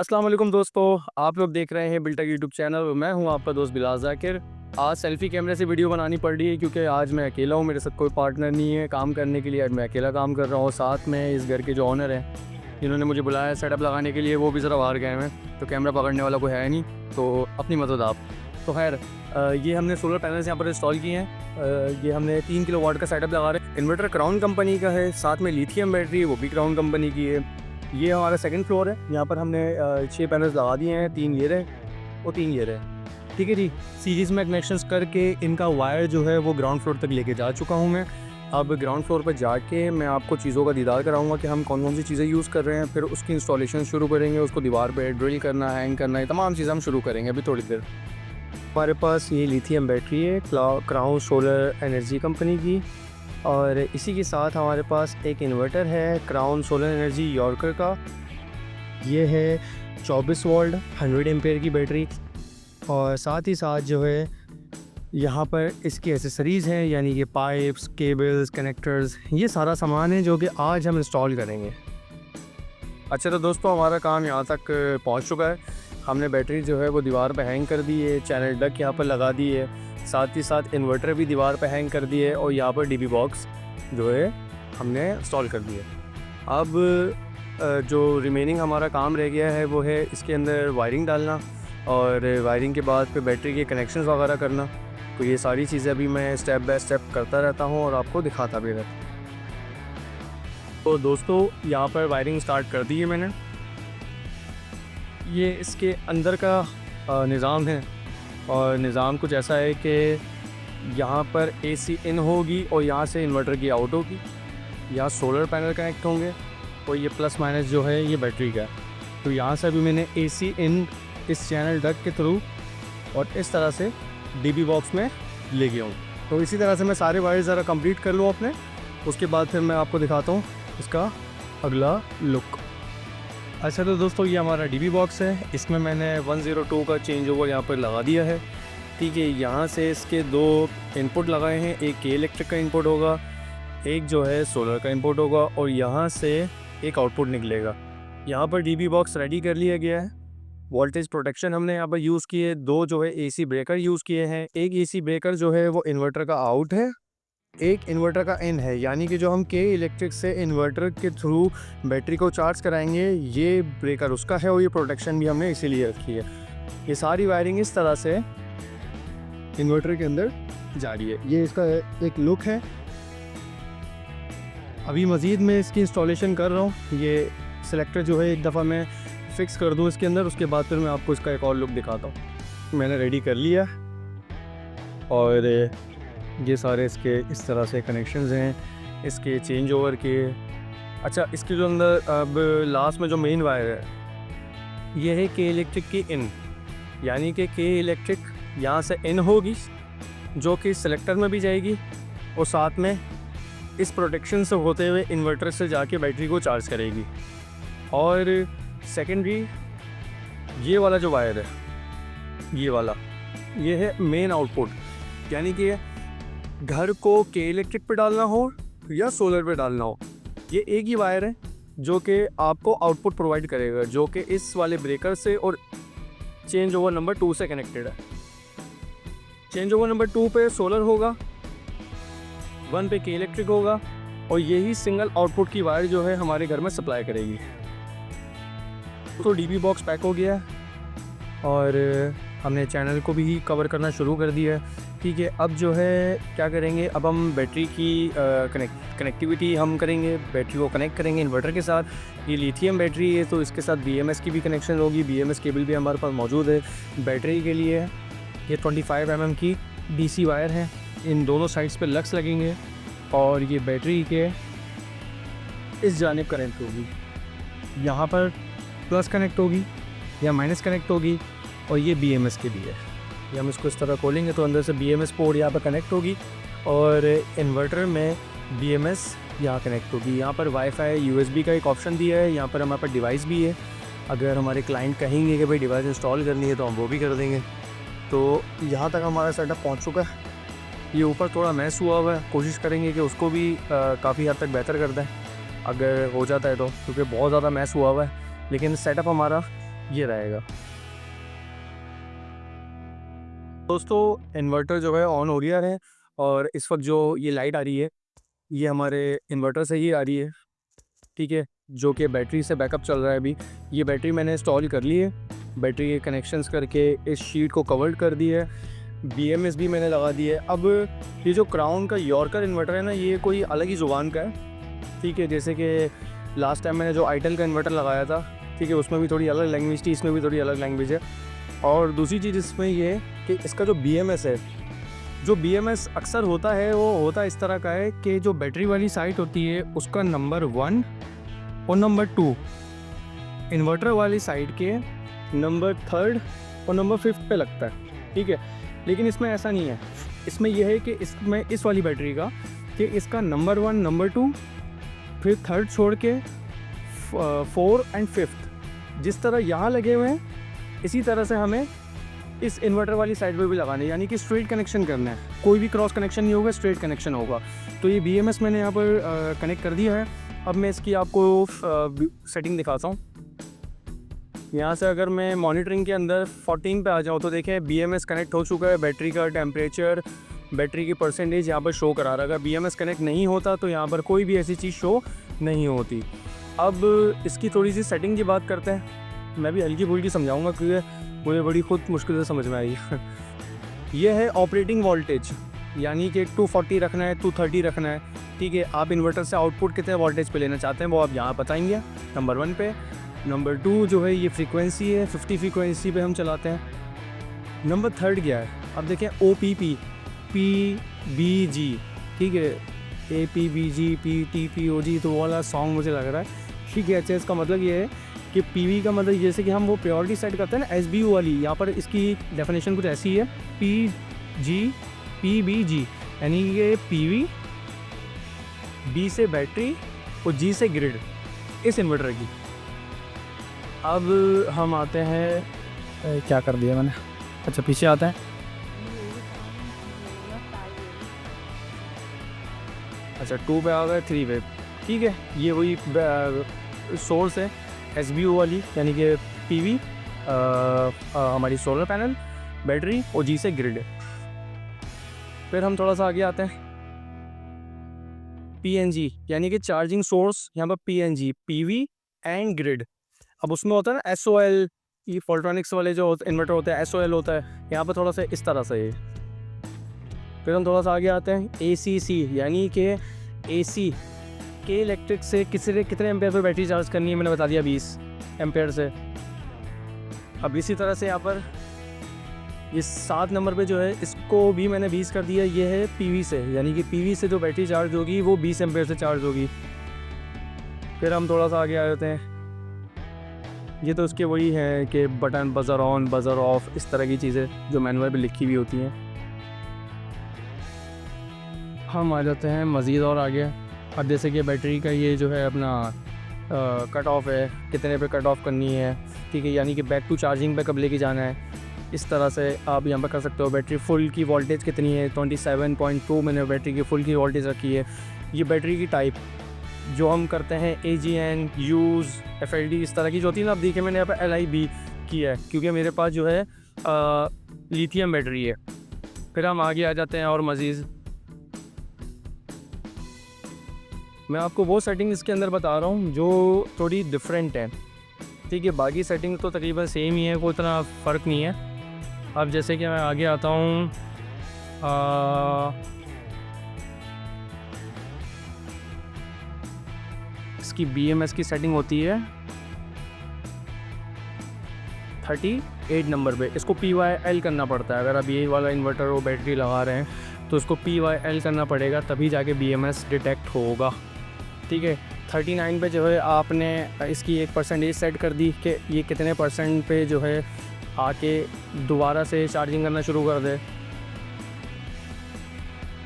अस्सलाम वालेकुम दोस्तों, आप लोग देख रहे हैं बिल्टेक यूट्यूब चैनल और मैं हूं आपका दोस्त बिलाल ज़ाकिर। आज सेल्फ़ी कैमरे से वीडियो बनानी पड़ रही है क्योंकि आज मैं अकेला हूं, मेरे साथ कोई पार्टनर नहीं है काम करने के लिए। आज मैं अकेला काम कर रहा हूं। साथ में इस घर के जो ओनर हैं जिन्होंने मुझे बुलाया सेटअप लगाने के लिए, वो भी ज़रा बाहर गए हैं, तो कैमरा पकड़ने वाला कोई है नहीं, तो अपनी मदद आप। तो खैर ये हमने सोलर पैनल्स यहाँ पर इंस्टॉल किए हैं। ये हमने 3 किलोवाट का सेटअप लगा रहे हैं। इन्वर्टर क्राउन कंपनी का है, साथ में लिथियम बैटरी वो भी क्राउन कंपनी की है। ये हमारा सेकंड फ्लोर है। यहाँ पर हमने 6 पैनल्स लगा दिए हैं, 3 ये रहे और 3 ये रहे। ठीक है जी। सीरीज़ में कनेक्शंस करके इनका वायर जो है वो ग्राउंड फ्लोर तक लेके जा चुका हूँ मैं। अब ग्राउंड फ्लोर पर जाके मैं आपको चीज़ों का दीदार कराऊंगा कि हम कौन कौन सी चीज़ें यूज़ कर रहे हैं। फिर उसकी इंस्टॉलेशन शुरू करेंगे, उसको दीवार पे ड्रिल करना, हैंग करना, ये तमाम चीज़ें हम शुरू करेंगे अभी थोड़ी देर। हमारे पास ये लिथियम बैटरी है क्राउन सोलर एनर्जी कंपनी की, और इसी के साथ हमारे पास एक इन्वर्टर है क्राउन सोलर एनर्जी यॉर्कर का। ये है 24 वोल्ट 100 एम्पेयर की बैटरी, और साथ ही साथ जो है यहाँ पर इसकी एसेसरीज़ हैं, यानी कि पाइप्स, केबल्स, कनेक्टर्स, ये सारा सामान है जो कि आज हम इंस्टॉल करेंगे। अच्छा तो दोस्तों, हमारा काम यहाँ तक पहुँच चुका है। हमने बैटरी जो है वो दीवार पर हैंग कर दी है, चैनल डक यहाँ पर लगा दी है, साथ ही साथ इन्वर्टर भी दीवार पर हैंग कर दिए, और यहाँ पर डीबी बॉक्स जो है हमने इंस्टॉल कर दिए। अब जो रिमेनिंग हमारा काम रह गया है वो है इसके अंदर वायरिंग डालना, और वायरिंग के बाद फिर बैटरी के कनेक्शंस वगैरह करना। तो ये सारी चीज़ें अभी मैं स्टेप बाय स्टेप करता रहता हूँ और आपको दिखाता भी रहता हूँ। तो दोस्तों, यहाँ पर वायरिंग स्टार्ट कर दी है मैंने। ये इसके अंदर का निज़ाम है, और निज़ाम कुछ ऐसा है कि यहाँ पर एसी इन होगी और यहाँ से इन्वर्टर की आउट होगी। यहाँ सोलर पैनल कनेक्ट होंगे और ये प्लस माइनस जो है ये बैटरी का। तो यहाँ से अभी मैंने एसी इन इस चैनल डक के थ्रू और इस तरह से डीबी बॉक्स में ले गया हूँ। तो इसी तरह से मैं सारे वायर ज़रा कंप्लीट कर लूँ अपने, उसके बाद फिर मैं आपको दिखाता हूँ इसका अगला लुक। अच्छा तो दोस्तों, ये हमारा डीबी बॉक्स है। इसमें मैंने 102 का चेंज ओवर यहाँ पर लगा दिया है। ठीक है, यहाँ से इसके 2 इनपुट लगाए हैं, एक के इलेक्ट्रिक का इनपुट होगा, एक जो है सोलर का इनपुट होगा, और यहाँ से एक आउटपुट निकलेगा। यहाँ पर डीबी बॉक्स रेडी कर लिया गया है। वोल्टेज प्रोटेक्शन हमने यहाँ पर यूज़ किए, 2 जो है एसी ब्रेकर यूज़ किए हैं। एक एसी ब्रेकर जो है वो इन्वर्टर का आउट है, एक इन्वर्टर का इन है, यानी कि जो हम के इलेक्ट्रिक से इन्वर्टर के थ्रू बैटरी को चार्ज कराएंगे, ये ब्रेकर उसका है, और ये प्रोटेक्शन भी हमने इसीलिए रखी है। ये सारी वायरिंग इस तरह से इन्वर्टर के अंदर जा रही है। ये इसका एक लुक है। अभी मज़ीद मैं इसकी इंस्टॉलेशन कर रहा हूँ। ये सिलेक्टर जो है एक दफ़ा मैं फिक्स कर दूँ इसके अंदर, उसके बाद फिर मैं आपको इसका एक और लुक दिखाता हूँ। मैंने रेडी कर लिया, और ये सारे इसके इस तरह से कनेक्शंस हैं इसके चेंज ओवर के। अच्छा, इसके जो अंदर अब लास्ट में जो मेन वायर है ये है के इलेक्ट्रिक की इन, यानी कि के इलेक्ट्रिक यहाँ से इन होगी जो कि सिलेक्टर में भी जाएगी, और साथ में इस प्रोटेक्शन से होते हुए इन्वर्टर से जाके बैटरी को चार्ज करेगी। और सेकेंडरी ये वाला जो वायर है, ये वाला, ये है मेन आउटपुट, यानी कि घर को के इलेक्ट्रिक पे डालना हो या सोलर पे डालना हो, ये एक ही वायर है जो कि आपको आउटपुट प्रोवाइड करेगा, जो कि इस वाले ब्रेकर से और चेंज ओवर नंबर 2 से कनेक्टेड है। चेंज ओवर नंबर 2 पे सोलर होगा, 1 पे के इलेक्ट्रिक होगा, और यही सिंगल आउटपुट की वायर जो है हमारे घर में सप्लाई करेगी। तो डीबी बॉक्स पैक हो गया है, और हमने चैनल को भी कवर करना शुरू कर दिया है। ठीक है, अब जो है क्या करेंगे, अब हम बैटरी की कनेक्टिविटी हम करेंगे, बैटरी को कनेक्ट करेंगे इन्वर्टर के साथ। ये लिथियम बैटरी है तो इसके साथ बीएमएस की भी कनेक्शन होगी, बीएमएस केबल भी हमारे पास मौजूद है बैटरी के लिए। ये 25 mm की डीसी वायर है, इन दोनों साइड्स पे लक्स लगेंगे, और ये बैटरी के इस जानिब कनेक्ट होगी, यहाँ पर प्लस कनेक्ट होगी या माइनस कनेक्ट होगी, और ये बीएमएस के लिए है। ये हम इसको इस तरह खोलेंगे तो अंदर से बीएमएस पोर्ट यहाँ पर कनेक्ट होगी, और इन्वर्टर में बीएमएस यहाँ कनेक्ट होगी। यहाँ पर वाईफाई यूएसबी का एक ऑप्शन दिया है, यहाँ पर हमारे पास डिवाइस भी है। अगर हमारे क्लाइंट कहेंगे कि भाई डिवाइस इंस्टॉल करनी है तो हम वो भी कर देंगे। तो यहाँ तक हमारा सेटअप पहुँच चुका है। ये ऊपर थोड़ा मैस हुआ हुआ है, कोशिश करेंगे कि उसको भी काफ़ी हद तक बेहतर कर दें अगर हो जाता है तो, क्योंकि बहुत ज़्यादा मैस हुआ हुआ है। लेकिन सेटअप हमारा ये रहेगा। दोस्तों इन्वर्टर जो है ऑन हो गया है और इस वक्त जो ये लाइट आ रही है ये हमारे इन्वर्टर से ही आ रही है, ठीक है, जो कि बैटरी से बैकअप चल रहा है अभी। ये बैटरी मैंने इंस्टॉल कर ली है, बैटरी के कनेक्शंस करके इस शीट को कवर्ड कर दी है, BMS भी मैंने लगा दी है। अब ये जो क्राउन का यॉर्कर इन्वर्टर है ना, ये कोई अलग ही ज़ुबान का है, ठीक है। जैसे कि लास्ट टाइम मैंने जो आइटल का इन्वर्टर लगाया था, ठीक है, उसमें भी थोड़ी अलग लैंग्वेज थी, इसमें भी थोड़ी अलग लैंग्वेज है। और दूसरी चीज़ इसमें ये है कि इसका जो BMS है, जो BMS अक्सर होता है वो होता इस तरह का है कि जो बैटरी वाली साइट होती है उसका नंबर 1 और नंबर 2 इन्वर्टर वाली साइड के नंबर 3 और नंबर 5 पे लगता है, ठीक है। लेकिन इसमें ऐसा नहीं है, इसमें यह है कि इसमें इस वाली बैटरी का कि इसका नंबर 1 नंबर 2 फिर 3rd छोड़ के 4 एंड 5th जिस तरह यहाँ लगे हुए हैं इसी तरह से हमें इस इन्वर्टर वाली साइड पे भी लगाने, यानी कि स्ट्रेट कनेक्शन करना है, कोई भी क्रॉस कनेक्शन नहीं होगा, स्ट्रेट कनेक्शन होगा। तो ये BMS मैंने यहाँ पर कनेक्ट कर दिया है। अब मैं इसकी आपको सेटिंग दिखाता हूँ। यहाँ से अगर मैं मॉनिटरिंग के अंदर 14 पे आ जाऊँ तो देखें BMS कनेक्ट हो चुका है, बैटरी का टेम्परेचर, बैटरी की परसेंटेज यहाँ पर शो करा रहा है। अगर BMS कनेक्ट नहीं होता तो यहाँ पर कोई भी ऐसी चीज़ शो नहीं होती। अब इसकी थोड़ी सी सेटिंग की बात करते हैं, मैं भी हल्की फुल्की समझाऊंगा क्योंकि मुझे बड़ी खुद मुश्किल से समझ में आई। ये है ऑपरेटिंग वोल्टेज, यानी कि 240 रखना है, 230 रखना है, ठीक है। आप इन्वर्टर से आउटपुट कितने वोल्टेज पे लेना चाहते हैं वो आप यहाँ बताएंगे नंबर 1 पे। नंबर 2 जो है ये फ्रीक्वेंसी है, 50 फ्रीक्वेंसी पे हम चलाते हैं। नंबर 3 क्या है, अब देखें OPP PBG, ठीक है, APBG PTPOG, तो वो वाला सॉन्ग मुझे लग रहा है, ठीक है। अच्छा, इसका मतलब ये है कि PV का मतलब जैसे कि हम वो प्योरिटी सेट करते हैं ना SBU वाली, यहाँ पर इसकी डेफिनेशन कुछ ऐसी है, PBG, यानी कि PV, B से बैटरी और G से ग्रिड इस इन्वर्टर की। अब हम आते हैं, क्या कर दिया मैंने, अच्छा पीछे आते हैं। अच्छा 2 पे आ गए, 3 पे, ठीक है। ये वही सोर्स है SBU वाली, यानी कि PV, हमारी सोलर पैनल, बैटरी और G से ग्रिड। फिर हम थोड़ा सा आगे आते हैं, PNG, यानी कि चार्जिंग सोर्स, यहाँ पर PNG, PV एंड ग्रिड। अब उसमें होता है ना SOL, ये फोल्ट्रॉनिक्स वाले जो इन्वर्टर होते हैं SOL होता है, यहाँ पर थोड़ा सा इस तरह से ये। फिर हम थोड़ा सा आगे आते हैं, ACC, यानी कि AC के इलेक्ट्रिक से कितने एम्पेयर पर बैटरी चार्ज करनी है, मैंने बता दिया 20 एम्पेयर से। अब इसी तरह से यहाँ पर ये 7 नंबर पे जो है इसको भी मैंने 20 कर दिया, ये है PV से, यानी कि PV से जो बैटरी चार्ज होगी वो 20 एम्पेयर से चार्ज होगी। फिर हम थोड़ा सा आगे आ जाते हैं, ये तो उसके वही है कि button, buzzer on, buzzer of, इस तरह की चीज़ें जो मैनुअल पे लिखी हुई होती हैं। हम आ जाते हैं मज़ीद और आगे। अब जैसे कि बैटरी का ये जो है अपना कट ऑफ है, कितने पे कट ऑफ करनी है, ठीक है, यानी कि बैक टू चार्जिंग पे कब लेके जाना है, इस तरह से आप यहाँ पर कर सकते हो। बैटरी फुल की वोल्टेज कितनी है, 27.2 मैंने बैटरी की फुल की वोल्टेज रखी है। ये बैटरी की टाइप जो हम करते हैं AGN, यूज़, FLD, इस तरह की जो होती है ना, आप देखिए मैंने यहाँ पर LIB की है क्योंकि मेरे पास जो है लिथियम बैटरी है। फिर हम आगे आ जाते हैं और मज़ीद मैं आपको वो सेटिंग इसके अंदर बता रहा हूँ जो थोड़ी डिफरेंट है, ठीक है। बाकी सेटिंग तो तकरीबन सेम ही है, कोई इतना फ़र्क नहीं है। अब जैसे कि मैं आगे आता हूँ, इसकी BMS की सेटिंग होती है 38 नंबर पे, इसको PYL करना पड़ता है। अगर आप ये वाला इन्वर्टर और बैटरी लगा रहे हैं तो इसको PYL करना पड़ेगा, तभी जाके BMS डिटेक्ट होगा, ठीक है। 39 पे जो है आपने इसकी एक परसेंटेज सेट कर दी कि ये कितने % पे जो है आके दोबारा से चार्जिंग करना शुरू कर दे,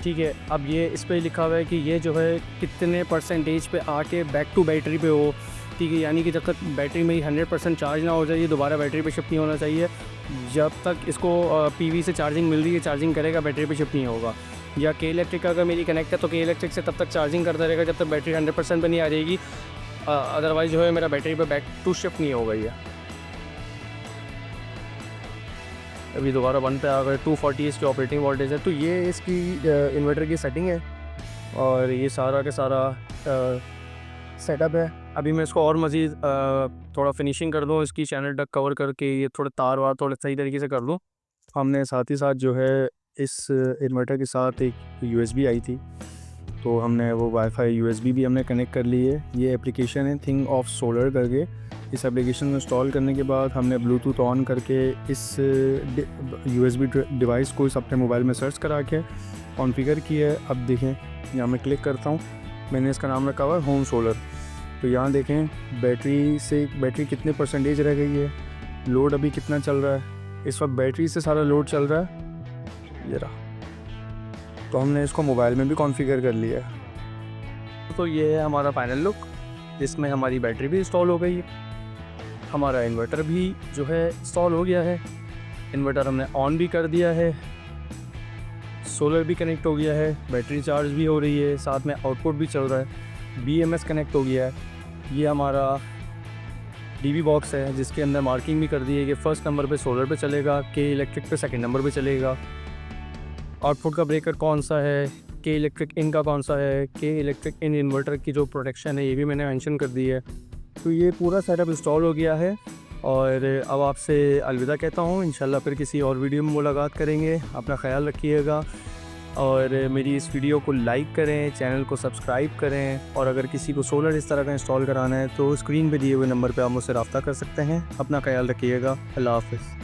ठीक है। अब ये इस पर लिखा हुआ है कि ये जो है कितने % पे आके बैक टू बैटरी पे हो, ठीक है, यानी कि जब तक बैटरी मेरी 100% चार्ज ना हो जाए, दोबारा बैटरी पे शिफ्ट नहीं होना चाहिए। जब तक इसको PV से चार्जिंग मिल रही है, चार्जिंग करेगा, बैटरी पे शिफ्ट नहीं होगा। या के इलेक्ट्रिक अगर मेरी कनेक्ट है तो के इलेक्ट्रिक से तब तक चार्जिंग करता रहेगा जब तक बैटरी 100% पे नहीं आ जाएगी, अदरवाइज़ जो है मेरा बैटरी पे बैक टू शिफ्ट नहीं होगा। ये अभी दोबारा 1 पे आ गए। 240 इसकी ऑपरेटिंग वोल्टेज है। तो ये इसकी इन्वर्टर की सेटिंग है और ये सारा का सारा सेटअप है। अभी मैं इसको और मज़ीद थोड़ा फिनिशिंग कर दूँ, इसकी चैनल डक कवर करके ये थोड़े तार वार थोड़े सही तरीके से कर दूँ। हमने साथ ही साथ जो है इस इन्वर्टर के साथ एक USB आई थी, तो हमने वो वाईफाई USB भी हमने कनेक्ट कर ली है। ये एप्लीकेशन है थिंग ऑफ सोलर करके। इस एप्लीकेशन को इंस्टॉल करने के बाद हमने ब्लूटूथ ऑन करके इस USB डिवाइस को इस अपने मोबाइल में सर्च करा के कॉन्फ़िगर किया है। अब देखें यहाँ मैं क्लिक करता हूँ, मैंने इसका नाम रखा हुआ है होम सोलर। तो यहाँ देखें बैटरी कितने परसेंटेज रह गई है, लोड अभी कितना चल रहा है। इस वक्त बैटरी से सारा लोड चल रहा है, ये रहा। तो हमने इसको मोबाइल में भी कॉन्फ़िगर कर लिया है। तो ये है हमारा फाइनल लुक, जिसमें हमारी बैटरी भी इंस्टॉल हो गई है, हमारा इन्वर्टर भी जो है इंस्टॉल हो गया है, इन्वर्टर हमने ऑन भी कर दिया है, सोलर भी कनेक्ट हो गया है, बैटरी चार्ज भी हो रही है, साथ में आउटपुट भी चल रहा है, BMS कनेक्ट हो गया है। ये हमारा DB बॉक्स है जिसके अंदर मार्किंग भी कर दी है कि फर्स्ट नंबर पे सोलर पे चलेगा, के इलेक्ट्रिक पे सेकंड नंबर पे चलेगा। आउटपुट का ब्रेकर कौन सा है, के इलेक्ट्रिक इन का कौन सा है, के इलेक्ट्रिक इन इन्वर्टर की जो प्रोटेक्शन है ये भी मैंने मेंशन कर दी है। तो ये पूरा सेटअप इंस्टॉल हो गया है और अब आपसे अलविदा कहता हूँ। इंशाल्लाह फिर किसी और वीडियो में मुलाकात करेंगे। अपना ख्याल रखिएगा और मेरी इस वीडियो को लाइक करें, चैनल को सब्सक्राइब करें और अगर किसी को सोलर इस तरह का इंस्टॉल कराना है तो स्क्रीन पे दिए हुए नंबर पे आप मुझसे रब्ता कर सकते हैं। अपना ख्याल रखिएगा। अल्लाह हाफ़िज़।